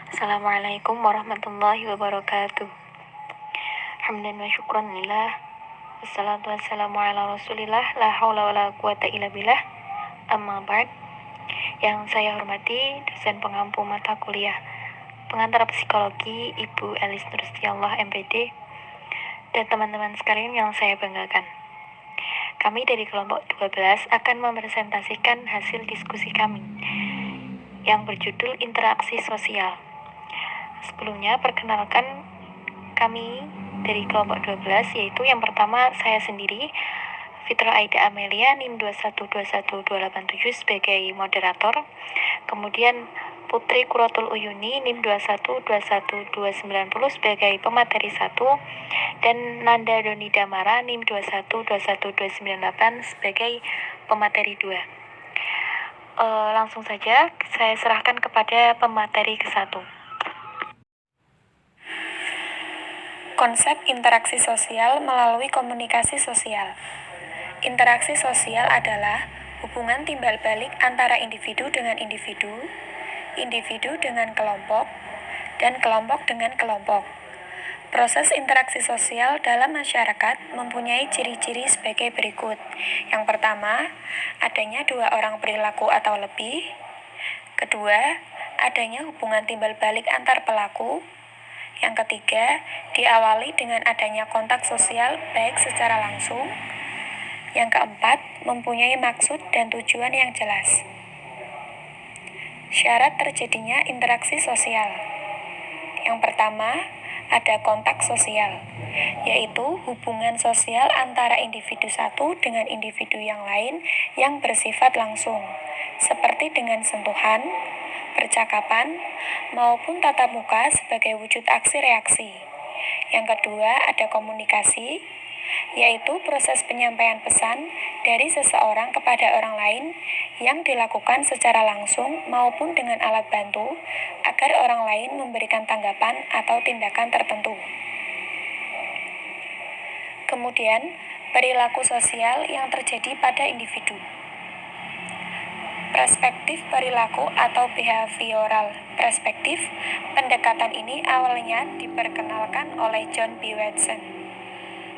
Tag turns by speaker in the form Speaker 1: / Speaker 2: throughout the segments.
Speaker 1: Assalamualaikum warahmatullahi wabarakatuh. Hamdan wa syukran lillah. Wassalatu wassalamu ala rasulillah. La hawla wa la quwata illa billah. Amma ba'd. Yang saya hormati dosen pengampu mata kuliah pengantar psikologi Ibu Elis Nurstiallah MPD dan teman-teman sekalian yang saya banggakan. Kami dari kelompok 12 akan mempresentasikan hasil diskusi kami yang berjudul interaksi sosial. Sebelumnya, perkenalkan kami dari kelompok 12, yaitu yang pertama saya sendiri, Fitra Aida Amelia, NIM 2121287 sebagai moderator. Kemudian Putri Quratul Uyuni, NIM 2121290 sebagai pemateri 1. Dan Nanda Doni Damara, NIM 2121298 sebagai pemateri 2. Langsung saja saya serahkan kepada pemateri ke-1. Konsep interaksi sosial melalui komunikasi sosial. Interaksi sosial adalah hubungan timbal balik antara individu dengan individu, individu dengan kelompok, dan kelompok dengan kelompok. Proses interaksi sosial dalam masyarakat mempunyai ciri-ciri sebagai berikut. Yang pertama, adanya dua orang perilaku atau lebih. Kedua, adanya hubungan timbal balik antar pelaku. Yang ketiga, diawali dengan adanya kontak sosial baik secara langsung. Yang keempat, mempunyai maksud dan tujuan yang jelas. Syarat terjadinya interaksi sosial. Yang pertama, ada kontak sosial, yaitu hubungan sosial antara individu satu dengan individu yang lain yang bersifat langsung, seperti dengan sentuhan, percakapan, maupun tatap muka sebagai wujud aksi reaksi. Yang kedua, ada komunikasi, yaitu proses penyampaian pesan dari seseorang kepada orang lain yang dilakukan secara langsung maupun dengan alat bantu agar orang lain memberikan tanggapan atau tindakan tertentu. Kemudian, perilaku sosial yang terjadi pada individu. Perspektif perilaku atau behavioral perspektif, pendekatan ini awalnya diperkenalkan oleh John B. Watson.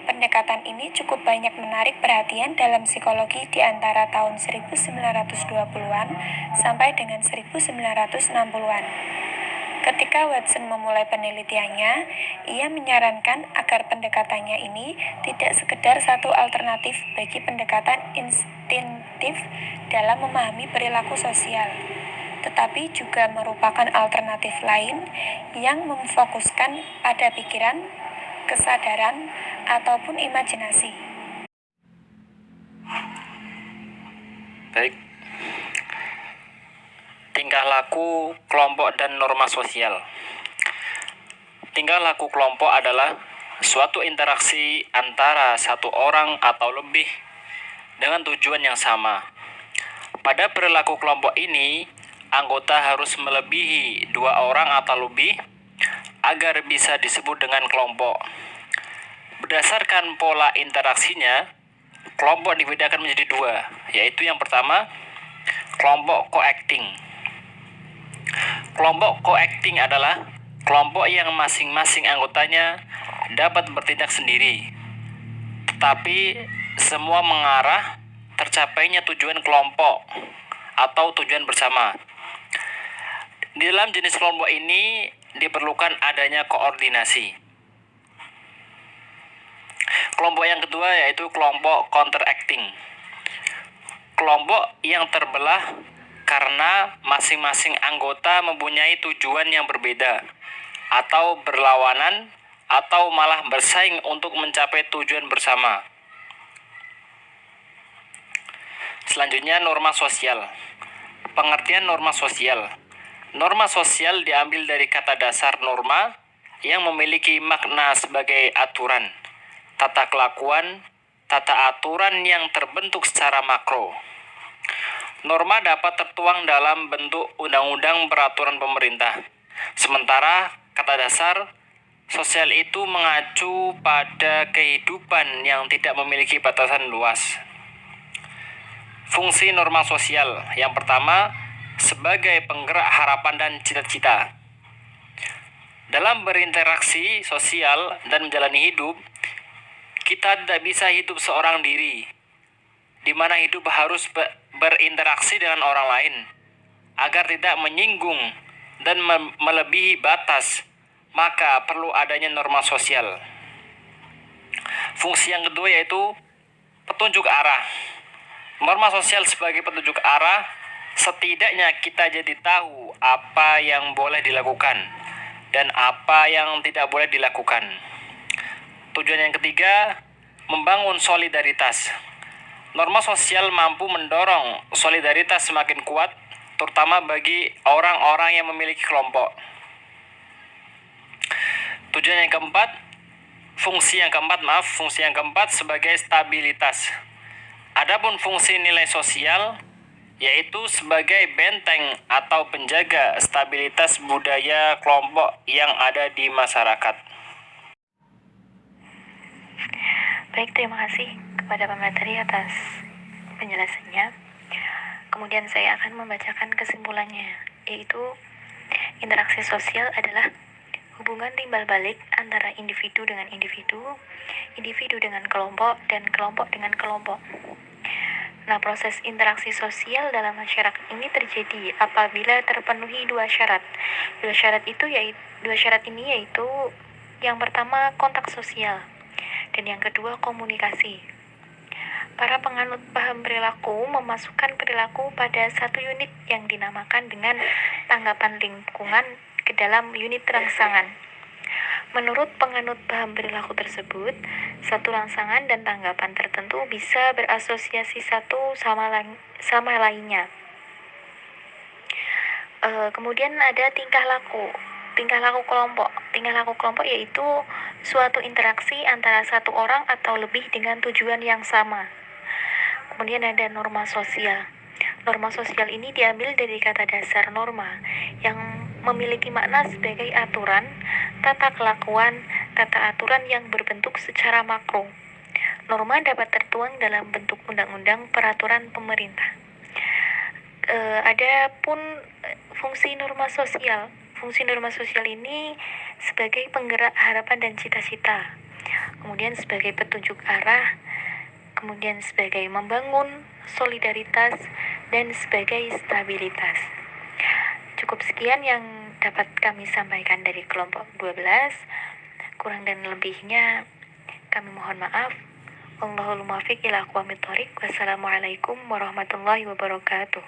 Speaker 1: Pendekatan ini cukup banyak menarik perhatian dalam psikologi di antara tahun 1920-an sampai dengan 1960-an. Ketika Watson memulai penelitiannya, ia menyarankan agar pendekatannya ini tidak sekedar satu alternatif bagi pendekatan instintif dalam memahami perilaku sosial, tetapi juga merupakan alternatif lain yang memfokuskan pada pikiran, kesadaran, ataupun imajinasi.
Speaker 2: Baik. Tingkah laku kelompok dan norma sosial. Tingkah laku kelompok adalah suatu interaksi antara satu orang atau lebih dengan tujuan yang sama. Pada perilaku kelompok ini, anggota harus melebihi dua orang atau lebih agar bisa disebut dengan kelompok. Berdasarkan pola interaksinya, kelompok dibedakan menjadi dua, yaitu yang pertama, kelompok co-acting. Kelompok co-acting adalah kelompok yang masing-masing anggotanya dapat bertindak sendiri, tetapi semua mengarah tercapainya tujuan kelompok atau tujuan bersama. Di dalam jenis kelompok ini diperlukan adanya koordinasi. Kelompok yang kedua yaitu kelompok counteracting. Kelompok yang terbelah karena masing-masing anggota mempunyai tujuan yang berbeda atau berlawanan atau malah bersaing untuk mencapai tujuan bersama. Selanjutnya, norma sosial. Pengertian norma sosial. Norma sosial diambil dari kata dasar norma yang memiliki makna sebagai aturan, tata kelakuan, tata aturan yang terbentuk secara makro. Norma dapat tertuang dalam bentuk undang-undang peraturan pemerintah. Sementara kata dasar sosial itu mengacu pada kehidupan yang tidak memiliki batasan luas. Fungsi norma sosial. Yang pertama, sebagai penggerak harapan dan cita-cita. Dalam berinteraksi sosial dan menjalani hidup, kita tidak bisa hidup seorang diri, di mana hidup harus berinteraksi dengan orang lain, agar tidak menyinggung dan melebihi batas, maka perlu adanya norma sosial. Fungsi yang kedua yaitu petunjuk arah. Norma sosial sebagai petunjuk arah, setidaknya kita jadi tahu apa yang boleh dilakukan dan apa yang tidak boleh dilakukan. Tujuan yang ketiga, membangun solidaritas. Norma sosial mampu mendorong solidaritas semakin kuat, terutama bagi orang-orang yang memiliki kelompok. Tujuan yang keempat, fungsi yang keempat sebagai stabilitas. Adapun fungsi nilai sosial yaitu sebagai benteng atau penjaga stabilitas budaya kelompok yang ada di masyarakat.
Speaker 1: Baik, terima kasih kepada pemateri atas penjelasannya. Kemudian saya akan membacakan kesimpulannya, yaitu interaksi sosial adalah hubungan timbal balik antara individu dengan individu, individu dengan kelompok, dan kelompok dengan kelompok. Nah, proses interaksi sosial dalam masyarakat ini terjadi apabila terpenuhi dua syarat. Dua syarat ini yaitu yang pertama kontak sosial dan yang kedua komunikasi. Para penganut paham perilaku memasukkan perilaku pada satu unit yang dinamakan dengan tanggapan lingkungan ke dalam unit rangsangan. Menurut penganut paham perilaku tersebut, satu rangsangan dan tanggapan tertentu bisa berasosiasi satu sama lainnya. Kemudian ada tingkah laku kelompok. Tingkah laku kelompok yaitu suatu interaksi antara satu orang atau lebih dengan tujuan yang sama. Kemudian ada norma sosial. Norma sosial ini diambil dari kata dasar norma yang memiliki makna sebagai aturan, tata kelakuan, tata aturan yang berbentuk secara makro. Norma dapat tertuang dalam bentuk undang-undang, peraturan pemerintah. Adapun fungsi norma sosial. Fungsi norma sosial ini sebagai penggerak harapan dan cita-cita. Kemudian sebagai petunjuk arah, kemudian sebagai membangun solidaritas, dan sebagai stabilitas. Cukup sekian yang dapat kami sampaikan dari kelompok 12. Kurang dan lebihnya kami mohon maaf. Wallahul muwaffiq ila aqwamit thoriq. Wassalamualaikum warahmatullahi wabarakatuh.